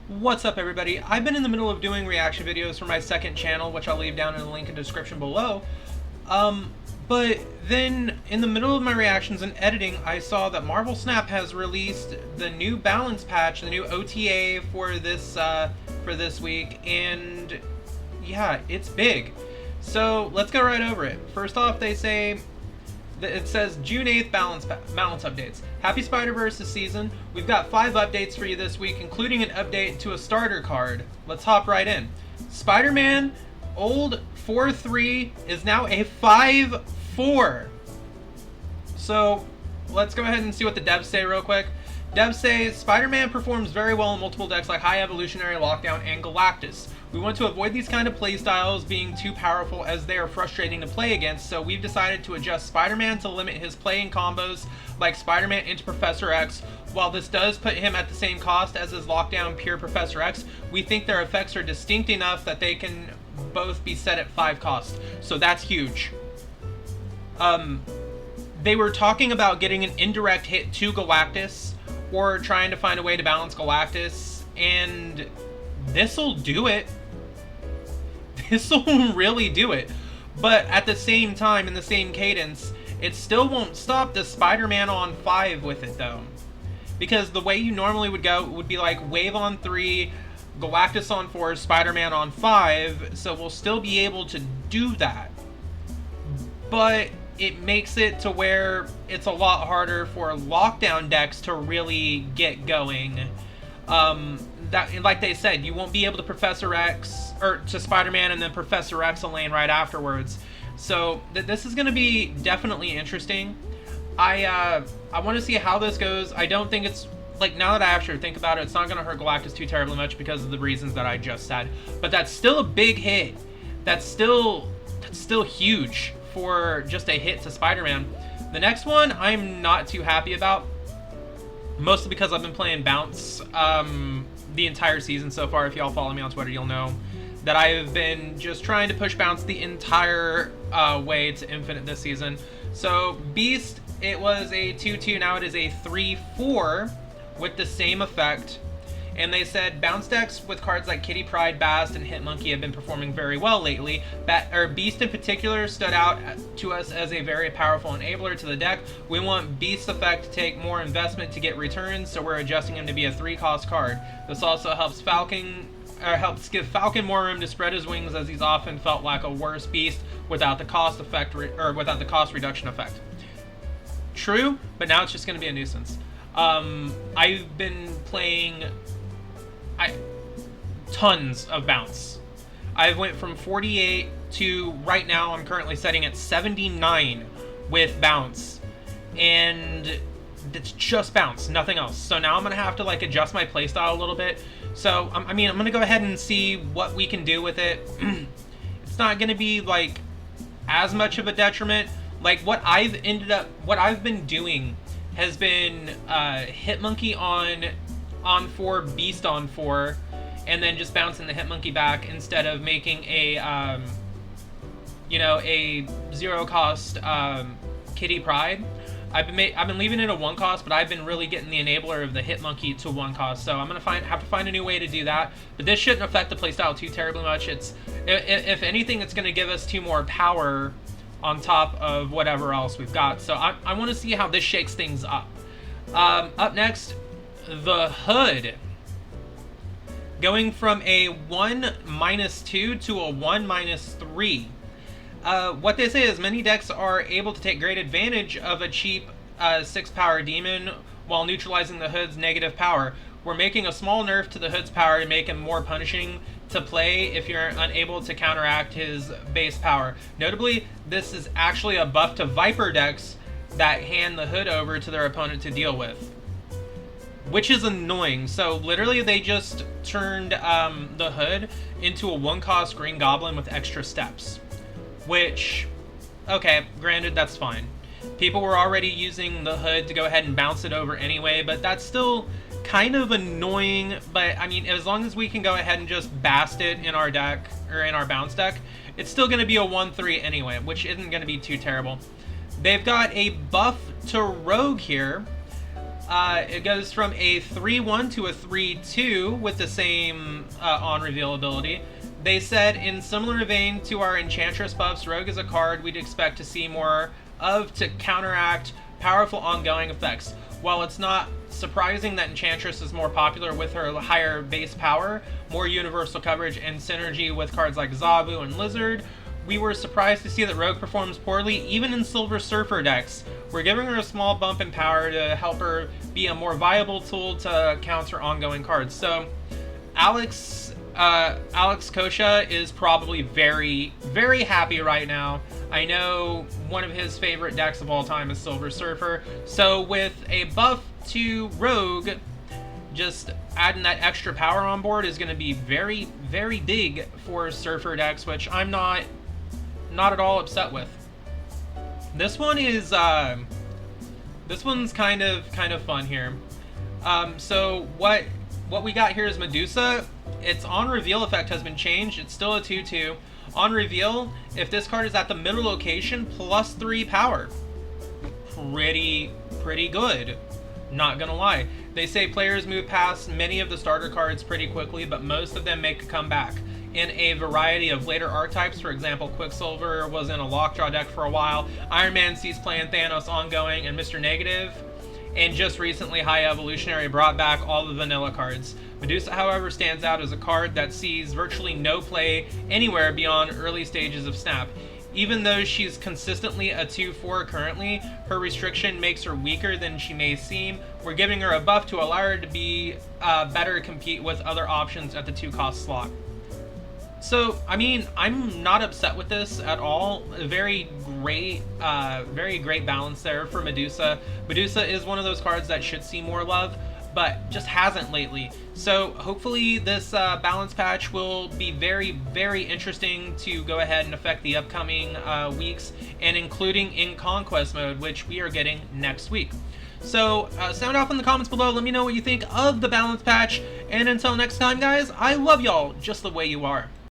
What's up, everybody? I've been in the middle of doing reaction videos for my second channel, which I'll leave down in the link in the description below. But then in the middle of my reactions and editing, I saw that Marvel Snap has released the new balance patch, the new OTA for this week, and yeah, it's big. So let's go right over it. First off, they say it says June 8th balance updates. Happy Spider-Verse this season. We've got 5 updates for you this week, including an update to a starter card. Let's hop right in. Spider-Man old 4-3 is now a 5-4. So let's go ahead and see what the devs say real quick. Devs say Spider-Man performs very well in multiple decks like High Evolutionary, Lockdown, and Galactus. We want to avoid these kind of playstyles being too powerful as they are frustrating to play against, so we've decided to adjust Spider-Man to limit his play in combos like Spider-Man into Professor X. While this does put him at the same cost as his Lockdown pure Professor X, we think their effects are distinct enough that they can both be set at 5 cost. So that's huge. They were talking about getting an indirect hit to Galactus or trying to find a way to balance Galactus, and this'll do it. This'll really do it. But at the same time, in the same cadence, it still won't stop the Spider-Man on 5 with it though. Because the way you normally would go would be like Wave on 3, Galactus on 4, Spider-Man on 5, so we'll still be able to do that. But it makes it to where it's a lot harder for Lockdown decks to really get going. That, like they said, you won't be able to Professor X or to Spider-Man and then Professor X a lane right afterwards. So this is going to be definitely interesting. I want to see how this goes. I don't think it's, like, now that I actually think about it, it's not going to hurt Galactus too terribly much because of the reasons that I just said. But that's still a big hit. That's still huge for just a hit to Spider-Man. The next one I'm not too happy about, mostly because I've been playing Bounce the entire season so far. If y'all follow me on Twitter, you'll know that I've been just trying to push Bounce the entire way to Infinite this season. So Beast, it was a 2-2, now it is a 3-4 with the same effect. And they said Bounce decks with cards like Kitty Pryde, Bast, and Hitmonkey have been performing very well lately. Beast in particular stood out to us as a very powerful enabler to the deck. We want Beast's effect to take more investment to get returns, so we're adjusting him to be a 3-cost card. This also helps give Falcon more room to spread his wings, as he's often felt like a worse Beast without the cost effect without the cost reduction effect. True, but now it's just going to be a nuisance. I've been playing tons of Bounce. I went from 48 to right now I'm currently setting at 79 with Bounce, and it's just Bounce, nothing else. So now I'm gonna have to like adjust my playstyle a little bit. So I mean, I'm gonna go ahead and see what we can do with it. It's not gonna be like as much of a detriment. Like what I've been doing has been Hitmonkey on 4, Beast on 4, and then just bouncing the Hitmonkey back instead of making a a 0-cost Kitty Pryde. I've been leaving it a 1-cost, but I've been really getting the enabler of the Hitmonkey to 1-cost. So I'm gonna have to find a new way to do that. But this shouldn't affect the playstyle too terribly much. If anything, it's gonna give us 2 more power on top of whatever else we've got. So I want to see how this shakes things up. Up next, the Hood. Going from a 1-2 to a 1-3. What they say is many decks are able to take great advantage of a cheap 6-power demon while neutralizing the Hood's negative power. We're making a small nerf to the Hood's power to make him more punishing to play if you're unable to counteract his base power. Notably, this is actually a buff to Viper decks that hand the Hood over to their opponent to deal with, which is annoying. So literally they just turned the Hood into a 1-cost Green Goblin with extra steps, which, okay, granted, that's fine. People were already using the Hood to go ahead and bounce it over anyway, but that's still kind of annoying. But I mean, as long as we can go ahead and just Bast it in our deck, or in our Bounce deck, it's still going to be a 1-3 anyway, which isn't going to be too terrible. They've got a buff to Rogue here. It goes from a 3-1 to a 3-2 with the same on reveal ability. They said, in similar vein to our Enchantress buffs, Rogue is a card we'd expect to see more of to counteract powerful ongoing effects. While it's not surprising that Enchantress is more popular with her higher base power, more universal coverage, and synergy with cards like Zabu and Lizard, we were surprised to see that Rogue performs poorly even in Silver Surfer decks. We're giving her a small bump in power to help her be a more viable tool to counter ongoing cards. So Alex Kosha is probably very, very happy right now. I know one of his favorite decks of all time is Silver Surfer. So with a buff to Rogue, just adding that extra power on board is going to be very, very big for Surfer decks, which I'm not at all upset with. This one is this one's kind of fun here. So what we got here is Medusa. Its on reveal effect has been changed. It's still a 2/2. On reveal, if this card is at the middle location, +3 power. Pretty good. Not gonna lie. They say players move past many of the starter cards pretty quickly, but most of them make a comeback in a variety of later archetypes. For example, Quicksilver was in a Lockjaw deck for a while, Iron Man ceased playing Thanos ongoing, and Mr. Negative. And just recently, High Evolutionary brought back all the vanilla cards. Medusa, however, stands out as a card that sees virtually no play anywhere beyond early stages of Snap. Even though she's consistently a 2/4 currently, her restriction makes her weaker than she may seem. We're giving her a buff to allow her to be better compete with other options at the 2-cost slot. So, I mean, I'm not upset with this at all. Very great balance there for Medusa. Medusa is one of those cards that should see more love, but just hasn't lately. So hopefully this balance patch will be very, very interesting to go ahead and affect the upcoming weeks, and including in Conquest mode, which we are getting next week. So sound off in the comments below. Let me know what you think of the balance patch. And until next time, guys, I love y'all just the way you are.